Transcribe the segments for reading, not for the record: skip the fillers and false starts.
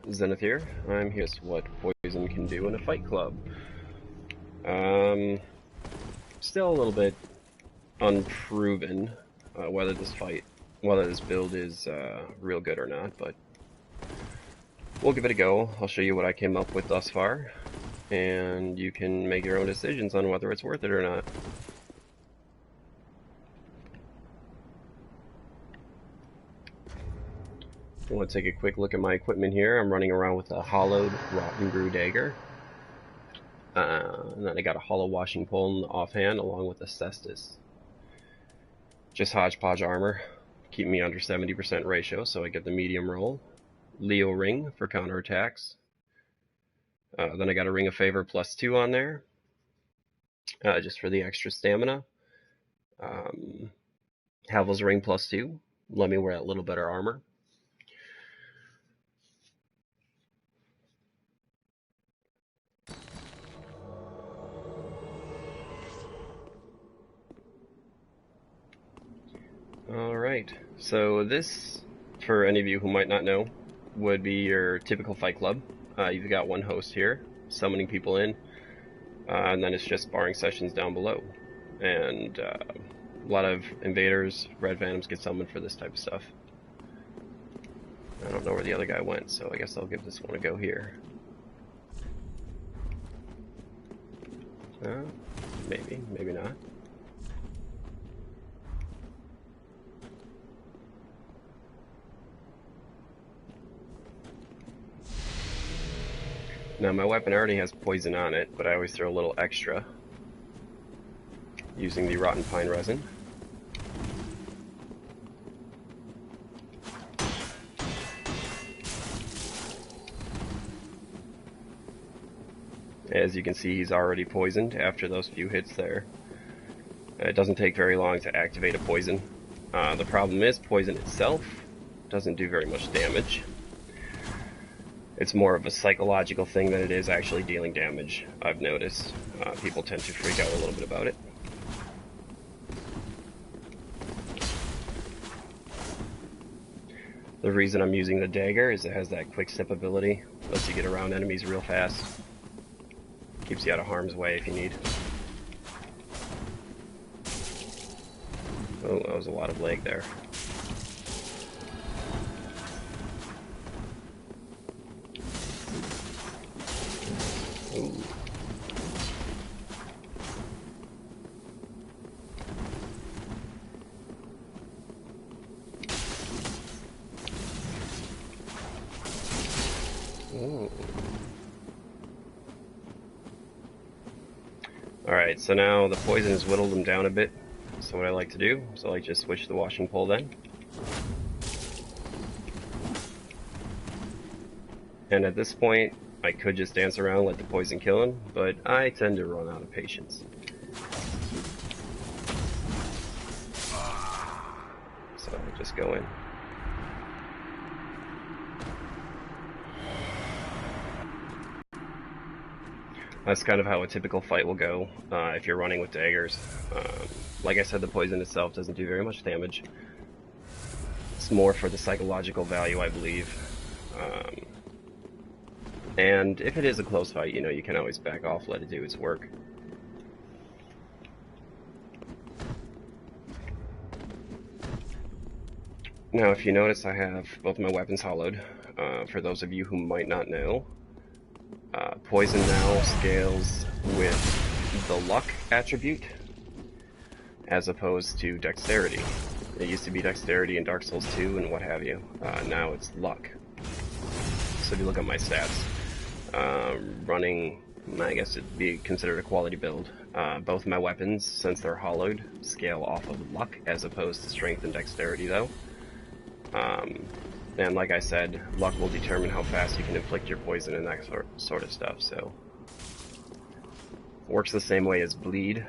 Zenithir. I'm here with what poison can do in a fight club. Um, Still a little bit unproven whether this build is real good or not, but we'll give it a go. I'll show you what I came up with thus far, and you can make your own decisions on whether it's worth it or not. I want to take a quick look at my equipment here. I'm running around with a hollowed rotten brew dagger. And then I got a hollow washing pole in the offhand along with a cestus. Just hodgepodge armor, keep me under 70% ratio, so I get the medium roll. Leo ring for counterattacks. Then I got a ring of favor +2 on there, just for the extra stamina. Havel's ring +2, let me wear a little better armor. Alright, so this, for any of you who might not know, would be your typical fight club. You've got one host here, summoning people in, and then it's just sparring sessions down below. And a lot of invaders, red phantoms get summoned for this type of stuff. I don't know where the other guy went, so I guess I'll give this one a go here. Maybe, maybe not. Now my weapon already has poison on it, but I always throw a little extra using the rotten pine resin. As you can see, he's already poisoned after those few hits there. It doesn't take very long to activate a poison. The problem is poison itself doesn't do very much damage. It's more of a psychological thing than it is actually dealing damage, I've noticed. People tend to freak out a little bit about it. The reason I'm using the dagger is it has that quick step ability. Lets you get around enemies real fast. Keeps you out of harm's way if you need. Oh, that was a lot of lag there. Ooh. Ooh. Alright, so now the poison has whittled them down a bit. So what I like to do is I like to just switch the washing pole then. And at this point, I could just dance around and let the poison kill him, but I tend to run out of patience. So I just go in. That's kind of how a typical fight will go if you're running with daggers. Like I said, the poison itself doesn't do very much damage. It's more for the psychological value, I believe. And if it is a close fight, you know, you can always back off, let it do its work. Now, if you notice, I have both my weapons hollowed. For those of you who might not know, poison now scales with the luck attribute as opposed to dexterity. It used to be dexterity in Dark Souls 2 and what have you. Now it's luck. So if you look at my stats, running, I guess it'd be considered a quality build. Both my weapons, since they're hollowed, scale off of luck as opposed to strength and dexterity though. And like I said, luck will determine how fast you can inflict your poison and that sort of stuff, so. Works the same way as bleed.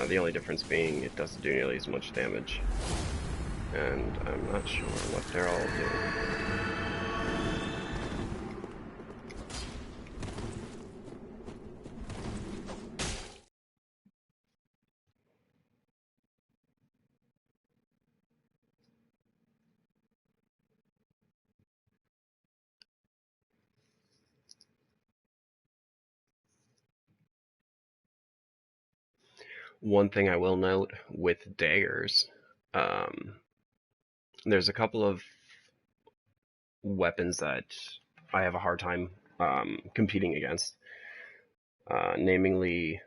The only difference being it doesn't do nearly as much damage. And I'm not sure what they're all doing. One thing I will note with daggers, there's a couple of weapons that I have a hard time competing against, namely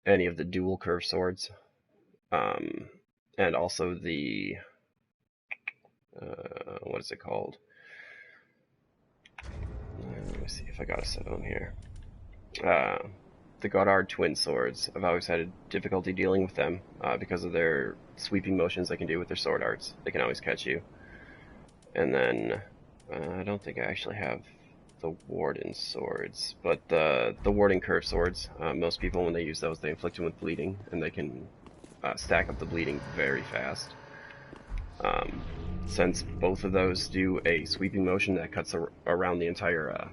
any of the dual curve swords, and also the what is it called? Let me see if I got a set on here. The Goddard twin swords. I've always had a difficulty dealing with them because of their sweeping motions they can do with their sword arts. They can always catch you. And then I don't think I actually have the Warden swords, but the Warden curve swords. Most people, when they use those, they inflict them with bleeding, and they can stack up the bleeding very fast. Since both of those do a sweeping motion that cuts around the entire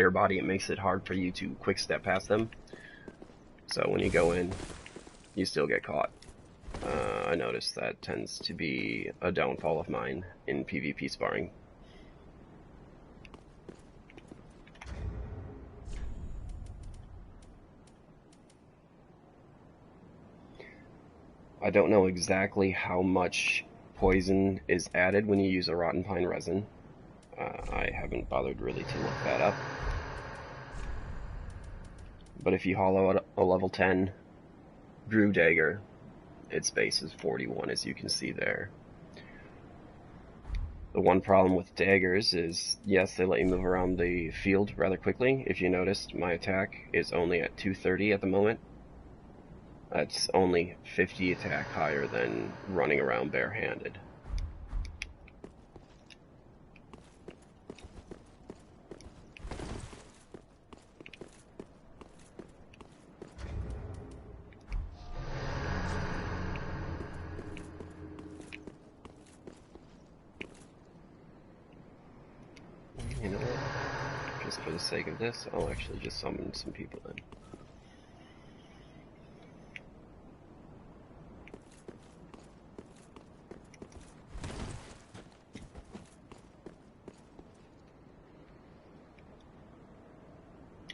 body, it makes it hard for you to quick step past them. So when you go in, you still get caught. I noticed that tends to be a downfall of mine in PvP sparring. I don't know exactly how much poison is added when you use a rotten pine resin. I haven't bothered really to look that up. But if you hollow a level 10 Drew dagger, its base is 41, as you can see there. The one problem with daggers is, yes, they let you move around the field rather quickly. If you noticed, my attack is only at 230 at the moment. That's only 50 attack higher than running around barehanded. You know what? Just for the sake of this, I'll actually just summon some people in.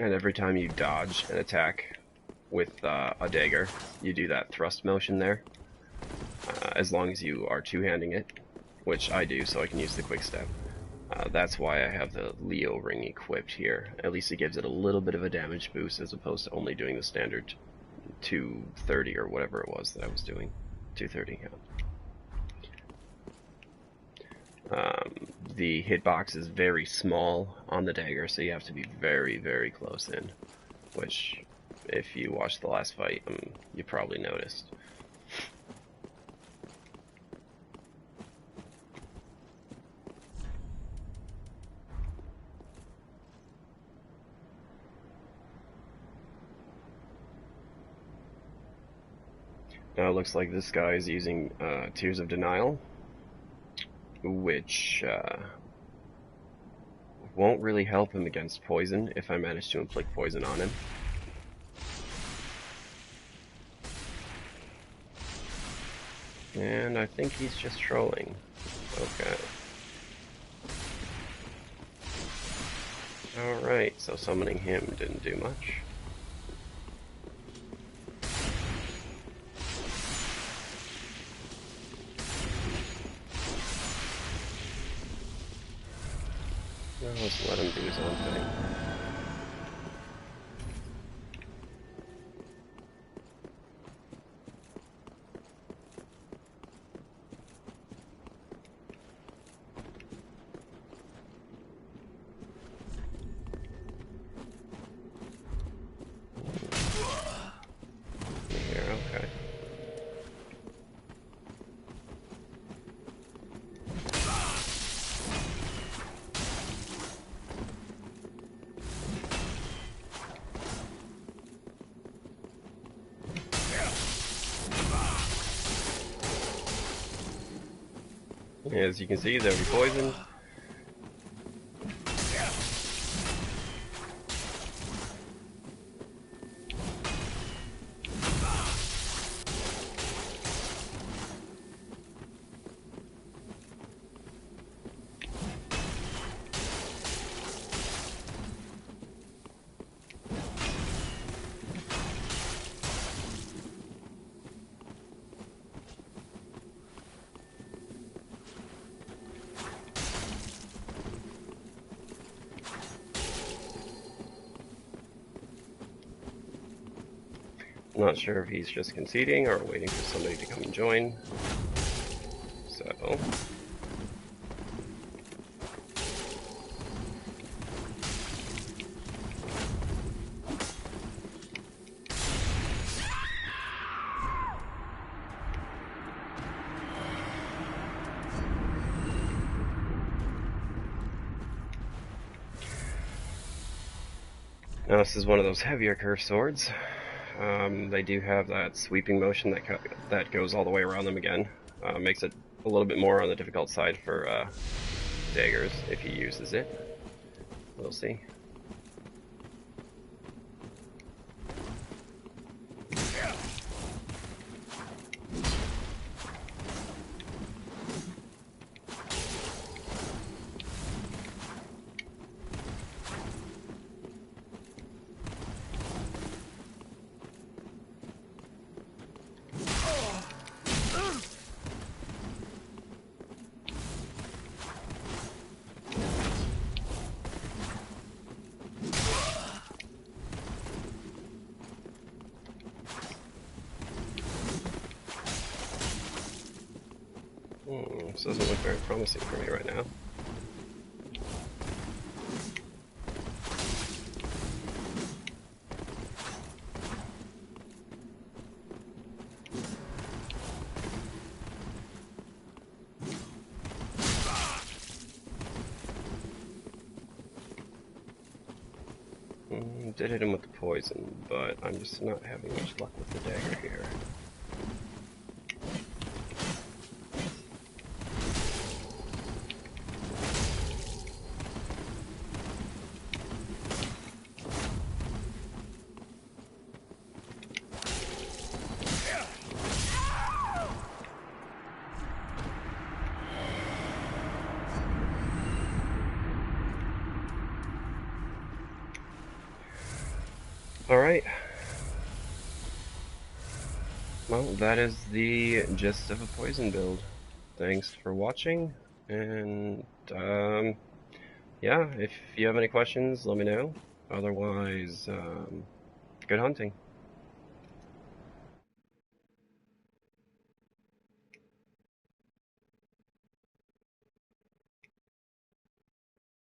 And every time you dodge an attack with a dagger, you do that thrust motion there, as long as you are two-handing it, which I do, so I can use the quick step. That's why I have the Leo ring equipped here. At least it gives it a little bit of a damage boost as opposed to only doing the standard 230 or whatever it was that I was doing. 230, yeah. The hitbox is very small on the dagger, so you have to be very, very close in, which, if you watched the last fight, you probably noticed. Now it looks like this guy is using Tears of Denial, which won't really help him against poison if I manage to inflict poison on him. And I think he's just trolling. Okay. Alright, so summoning him didn't do much. Now let's let him do his own thing. Here, okay. As you can see, they'll be poisoned. Not sure if he's just conceding or waiting for somebody to come and join. So... Now this is one of those heavier curved swords. They do have that sweeping motion that goes all the way around them again. Makes it a little bit more on the difficult side for daggers if he uses it. We'll see. This doesn't look very promising for me right now. Did hit him with the poison, but I'm just not having much luck with the dagger here. Alright. Well, that is the gist of a poison build. Thanks for watching, and yeah, if you have any questions, let me know. Otherwise, good hunting.